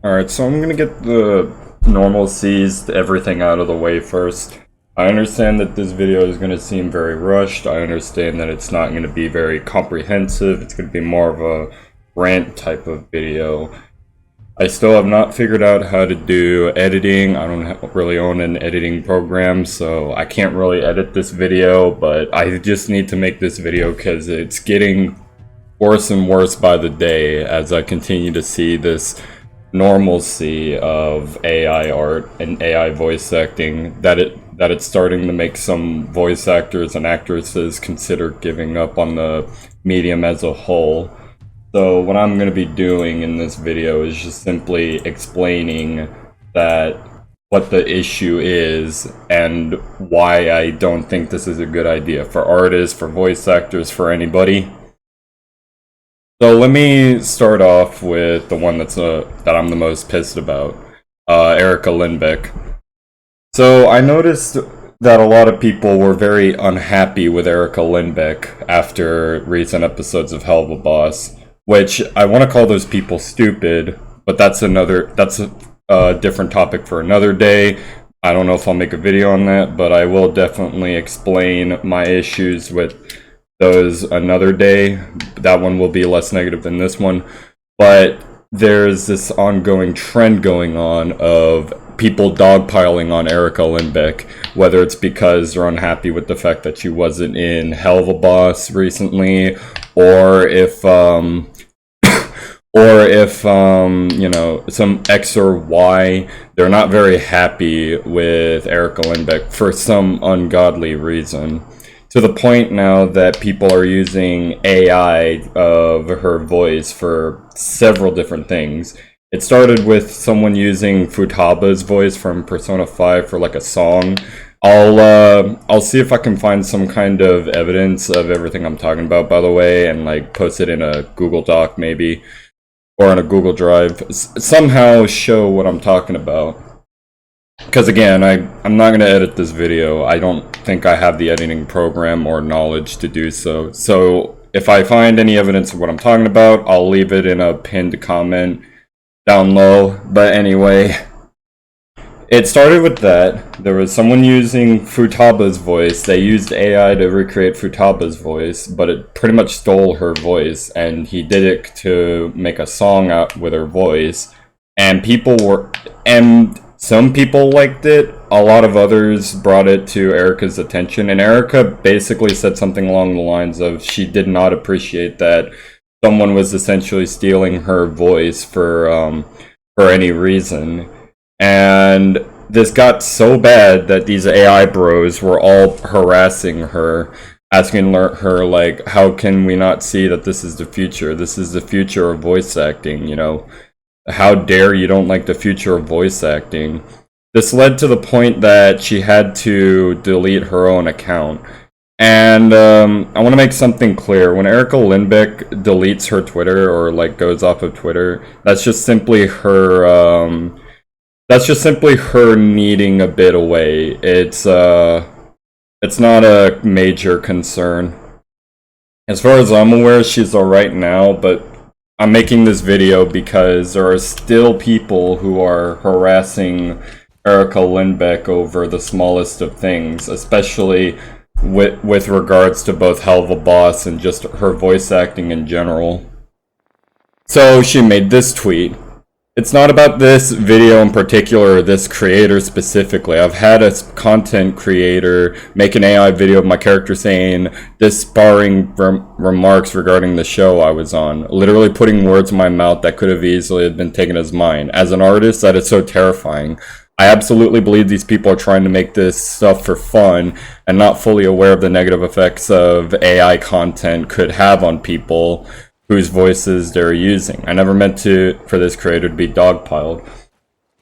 Alright, so I'm gonna get the normalcies, everything out of the way first. I understand that this video is gonna seem very rushed. I understand that it's not gonna be very comprehensive. It's gonna be more of a rant type of video. I still have not figured out how to do editing. I don't really own an editing program, so I can't really edit this video, but I just need to make this video because it's getting worse and worse by the day as I continue to see this normalcy of AI art and AI voice acting that it's starting to make some voice actors and actresses consider giving up on the medium as a whole. So what I'm going to be doing in this video is just simply explaining that what the issue is and why I don't think this is a good idea for artists, for voice actors, for anybody. So let me start off with the one that I'm the most pissed about, Erica Lindbeck. So I noticed that a lot of people were very unhappy with Erica Lindbeck after recent episodes of Hell of a Boss, which I want to call those people stupid, but that's a different topic for another day. I don't know if I'll make a video on that, but I will definitely explain my issues with those another day. That one will be less negative than this one, but there's this ongoing trend going on of people dogpiling on Erica Lindbeck, whether it's because they're unhappy with the fact that she wasn't in Hell of a Boss recently, or if you know, some X or Y, they're not very happy with Erica Lindbeck for some ungodly reason. To the point now that people are using AI of her voice for several different things. It started with someone using Futaba's voice from Persona 5 for like a song. I'll see if I can find some kind of evidence of everything I'm talking about, by the way, and like post it in a Google Doc maybe, or on a Google Drive. Somehow show what I'm talking about. Because again, I'm not going to edit this video. I don't think I have the editing program or knowledge to do so. So if I find any evidence of what I'm talking about, I'll leave it in a pinned comment down low. But anyway, it started with that. There was someone using Futaba's voice. They used AI to recreate Futaba's voice, but it pretty much stole her voice, and he did it to make a song out with her voice. And some people liked it, a lot of others brought it to Erica's attention, and Erica basically said something along the lines of she did not appreciate that someone was essentially stealing her voice for any reason. And this got so bad that these AI bros were all harassing her, asking her, like, how can we not see that this is the future? This is the future of voice acting, you know? How dare you don't like the future of voice acting? This led to the point that she had to delete her own account. And I want to make something clear. When Erica Lindbeck deletes her Twitter or like goes off of Twitter, that's just simply her needing a bit away. It's not a major concern. As far as I'm aware, she's alright now, but I'm making this video because there are still people who are harassing Erica Lindbeck over the smallest of things, especially with regards to both Hell of a Boss and just her voice acting in general. So she made this tweet. It's not about this video in particular or this creator specifically. I've had a content creator make an AI video of my character saying disparaging remarks regarding the show I was on. Literally putting words in my mouth that could have easily been taken as mine. As an artist, that is so terrifying. I absolutely believe these people are trying to make this stuff for fun and not fully aware of the negative effects of AI content could have on people whose voices they're using. I never meant for this creator to be dogpiled.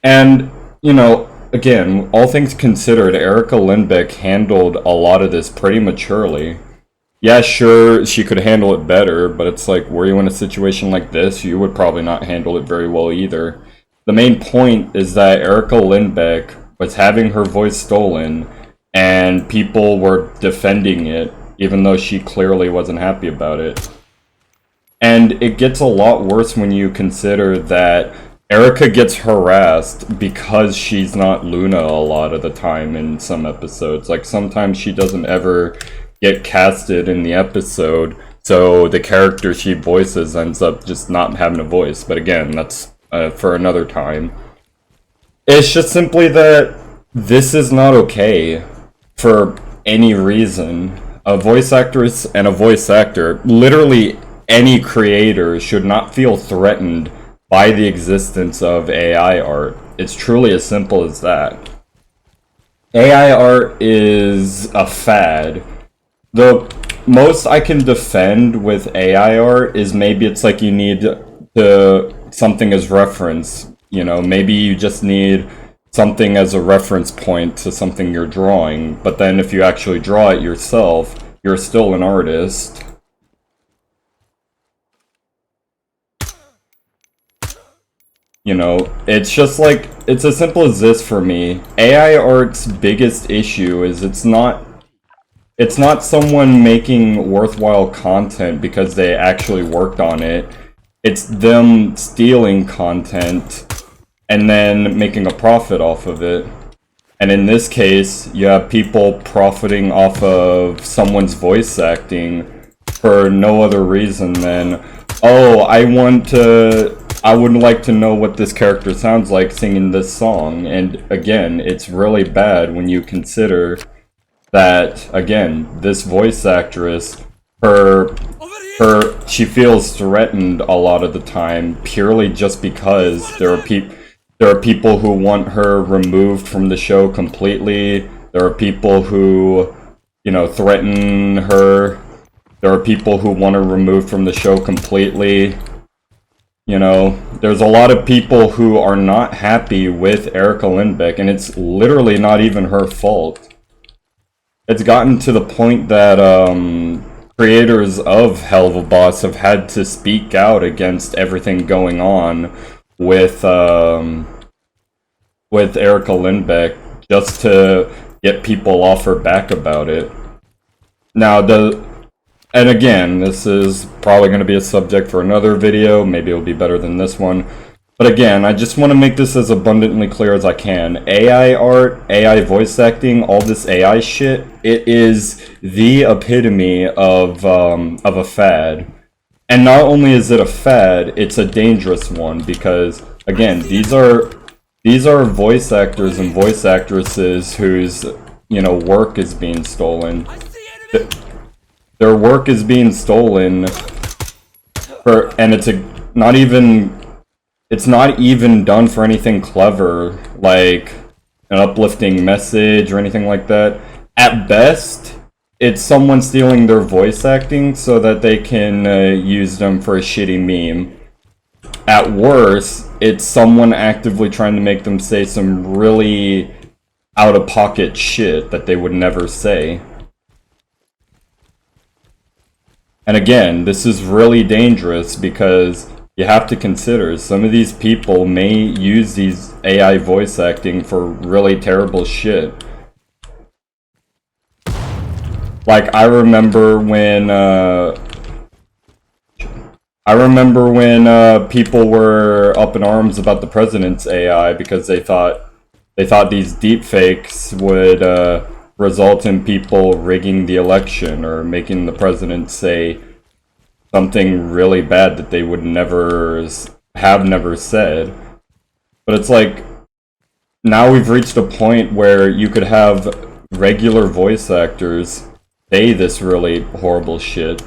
And, you know, again, all things considered, Erica Lindbeck handled a lot of this pretty maturely. Yeah, sure, she could handle it better, but it's like, were you in a situation like this, you would probably not handle it very well either. The main point is that Erica Lindbeck was having her voice stolen, and people were defending it, even though she clearly wasn't happy about it. And it gets a lot worse when you consider that Erica gets harassed because she's not Luna a lot of the time in some episodes. Like, sometimes she doesn't ever get casted in the episode, so the character she voices ends up just not having a voice. But again, that's for another time. It's just simply that this is not okay for any reason. A voice actress and a voice actor, literally any creator, should not feel threatened by the existence of AI art. It's truly as simple as that. AI art is a fad. The most I can defend with AI art is maybe it's like you need something as reference. You know, maybe you just need something as a reference point to something you're drawing. But then if you actually draw it yourself, you're still an artist. You know, it's just like, it's as simple as this for me. AI art's biggest issue is it's not someone making worthwhile content because they actually worked on it. It's them stealing content and then making a profit off of it. And in this case, you have people profiting off of someone's voice acting for no other reason than, oh, I would like to know what this character sounds like singing this song. And again, it's really bad when you consider that, again, this voice actress, she feels threatened a lot of the time purely just because there are people who want her removed from the show completely. There are people who, you know, threaten her. There are people who want her removed from the show completely. You know, there's a lot of people who are not happy with Erica Lindbeck, and it's literally not even her fault. It's gotten to the point that creators of Hell of a Boss have had to speak out against everything going on with Erica Lindbeck just to get people off her back about it. Now, and again, this is probably going to be a subject for another video. Maybe it'll be better than this one. But again, I just want to make this as abundantly clear as I can. AI art, AI voice acting, all this AI shit, it is the epitome of a fad. And not only is it a fad, it's a dangerous one because, again, these are voice actors and voice actresses whose, you know, work is being stolen. Their work is being stolen and it's not even done for anything clever, like an uplifting message or anything like that. At best, it's someone stealing their voice acting so that they can use them for a shitty meme. At worst, it's someone actively trying to make them say some really out-of-pocket shit that they would never say. And again, this is really dangerous because you have to consider some of these people may use these AI voice acting for really terrible shit. Like, I remember when people were up in arms about the president's AI because they thought these deepfakes would result in people rigging the election or making the president say something really bad that they would never said. But it's like, now we've reached a point where you could have regular voice actors say this really horrible shit.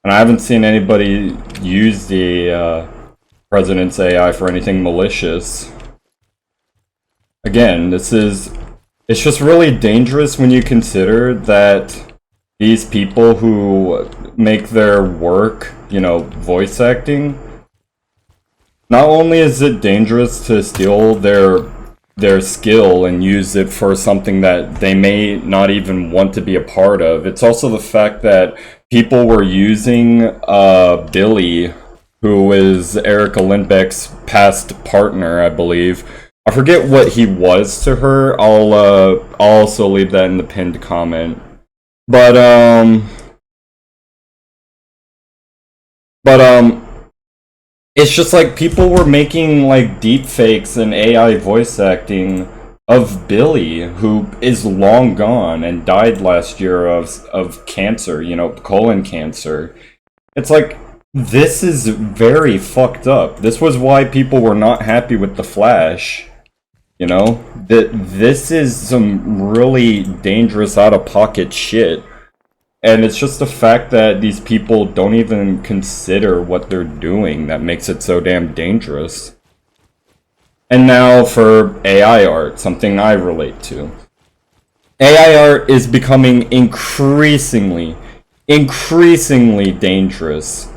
And I haven't seen anybody use the president's AI for anything malicious. Again, it's just really dangerous when you consider that these people who make their work, you know, voice acting, not only is it dangerous to steal their skill and use it for something that they may not even want to be a part of, it's also the fact that people were using Billy, who is Erica Lindbeck's past partner, I believe. I forget what he was to her. I'll also leave that in the pinned comment. But It's just like people were making like deep fakes and AI voice acting of Billy, who is long gone and died last year of cancer, you know, colon cancer. It's like, this is very fucked up. This was why people were not happy with The Flash. You know, that this is some really dangerous out of pocket shit. And it's just the fact that these people don't even consider what they're doing that makes it so damn dangerous. And now for AI art, something I relate to. AI art is becoming increasingly dangerous.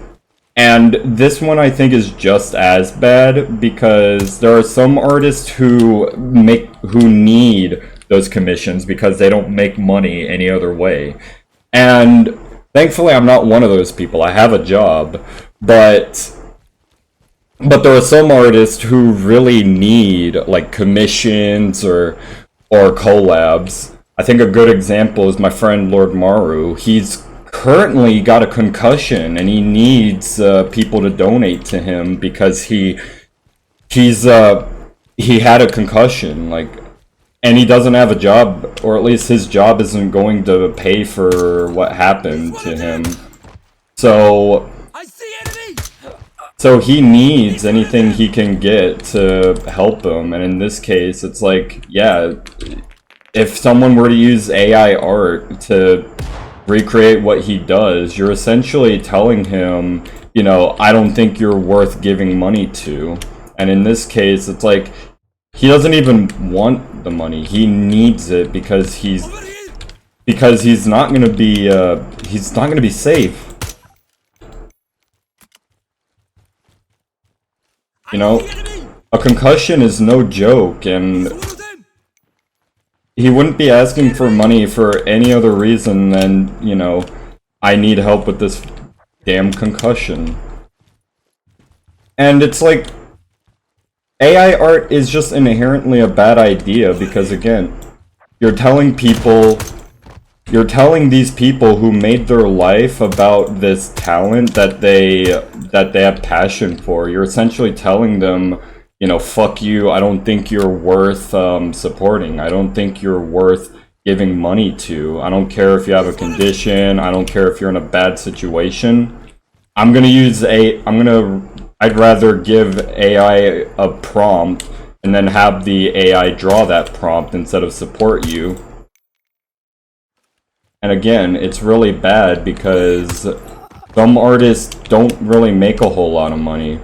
And this one I think is just as bad because there are some artists who need those commissions because they don't make money any other way. And thankfully I'm not one of those people. I have a job, but there are some artists who really need like commissions or collabs. I think a good example is my friend Lord Maru. He's currently got a concussion and he needs people to donate to him because he had a concussion, like, and he doesn't have a job, or at least his job isn't going to pay for what happened to him. So he needs anything he can get to help him, and in this case it's like, yeah, if someone were to use AI art to recreate what he does, you're essentially telling him, you know, I don't think you're worth giving money to. And in this case, it's like, he doesn't even want the money. He needs it because he's not gonna be safe. You know, a concussion is no joke, and he wouldn't be asking for money for any other reason than, you know, I need help with this damn concussion. And it's like, AI art is just inherently a bad idea because, again, you're telling these people who made their life about this talent that they have passion for, you're essentially telling them, you know, fuck you, I don't think you're worth supporting. I don't think you're worth giving money to. I don't care if you have a condition. I don't care if you're in a bad situation. I'd rather give AI a prompt and then have the AI draw that prompt instead of support you. And again, it's really bad because some artists don't really make a whole lot of money.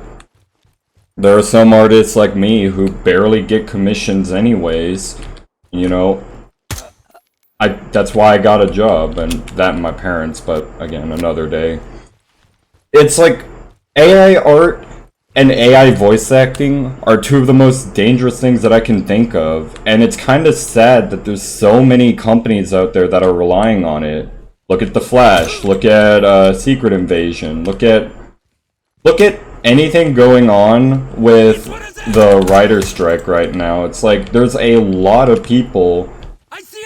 There are some artists like me who barely get commissions anyways, you know. That's why I got a job, and that and my parents, but again, another day. It's like, AI art and AI voice acting are two of the most dangerous things that I can think of, and it's kind of sad that there's so many companies out there that are relying on it. Look at The Flash, look at Secret Invasion, look at anything going on with the writer's strike right now. It's like, there's a lot of people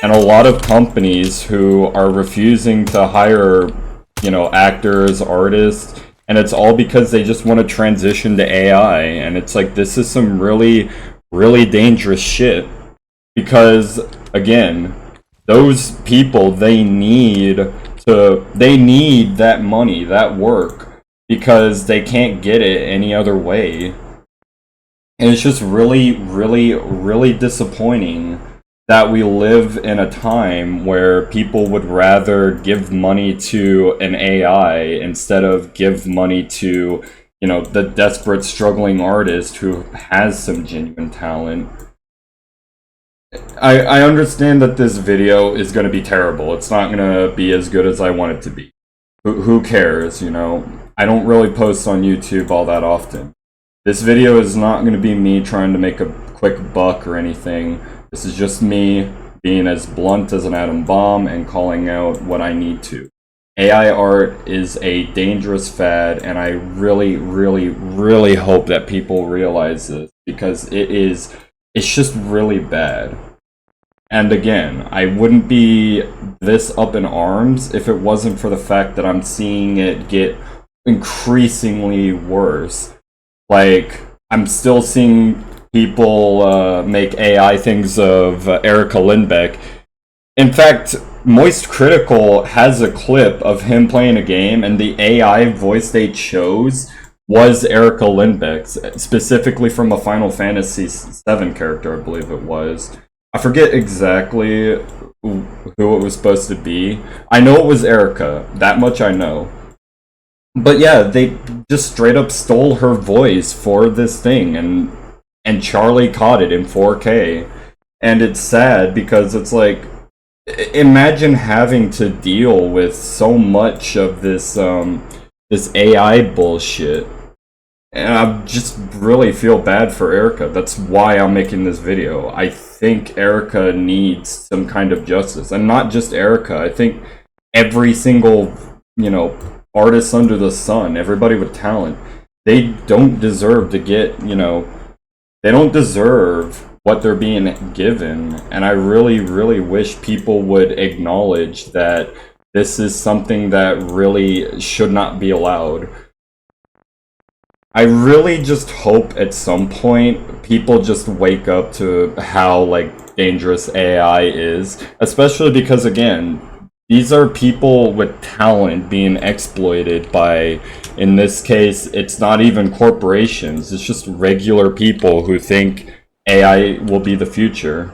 and a lot of companies who are refusing to hire, you know, actors, artists, and it's all because they just want to transition to AI. And it's like, this is some really, really dangerous shit. Because, again, those people, they need that money, that work, because they can't get it any other way. And it's just really, really, really disappointing that we live in a time where people would rather give money to an AI instead of give money to, you know, the desperate, struggling artist who has some genuine talent. I understand that this video is going to be terrible. It's not going to be as good as I want it to be. Who cares, you know? I don't really post on YouTube all that often. This video is not going to be me trying to make a quick buck or anything. This is just me being as blunt as an atom bomb and calling out what I need to. AI art is a dangerous fad, and I really, really, really hope that people realize this, because it's just really bad. And again, I wouldn't be this up in arms if it wasn't for the fact that I'm seeing it get increasingly worse. Like, I'm still seeing people make AI things of Erica Lindbeck. In fact, Moist Critical has a clip of him playing a game, and the AI voice they chose was Erica Lindbeck's, specifically from a Final Fantasy VII character, I believe it was. I forget exactly who it was supposed to be. I know it was Erica. That much I know. But yeah, they just straight up stole her voice for this thing, and Charlie caught it in 4K. And it's sad because it's like, imagine having to deal with so much of this AI bullshit. And I just really feel bad for Erica. That's why I'm making this video. I think Erica needs some kind of justice. And not just Erica. I think every single, artist under the sun, everybody with talent, they don't deserve to get, they don't deserve what they're being given. And I really, really wish people would acknowledge that this is something that really should not be allowed. I really just hope at some point people just wake up to how, like, dangerous AI is. Especially because, again, these are people with talent being exploited by, in this case, it's not even corporations. It's just regular people who think AI will be the future.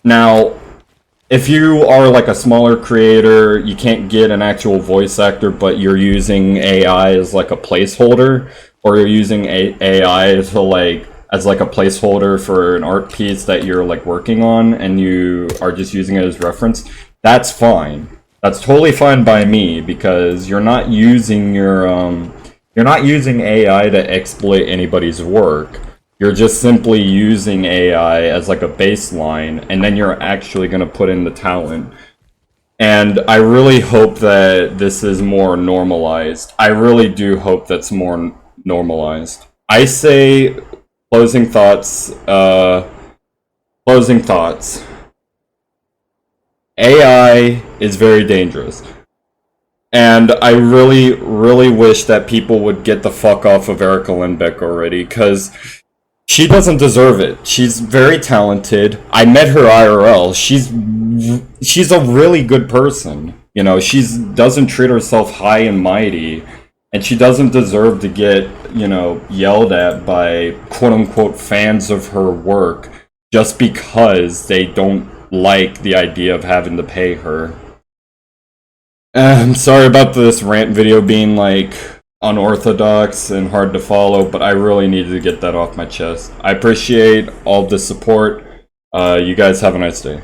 Now, if you are like a smaller creator, you can't get an actual voice actor, but you're using AI as like a placeholder, or you're using AI to like as like a placeholder for an art piece that you're like working on, and you are just using it as reference, that's fine. That's totally fine by me, because you're not using you're not using AI to exploit anybody's work. You're just simply using AI as like a baseline, and then you're actually going to put in the talent. And I really hope that this is more normalized. I really do hope that's more normalized. I say, closing thoughts, AI is very dangerous. And I really, really wish that people would get the fuck off of Erica Lindbeck already, because she doesn't deserve it. She's very talented. I met her IRL. She's a really good person. She doesn't treat herself high and mighty, and she doesn't deserve to get, yelled at by quote-unquote fans of her work just because they don't like the idea of having to pay her. I'm sorry about this rant video being like unorthodox and hard to follow, but I really needed to get that off my chest. I appreciate all the support. You guys have a nice day.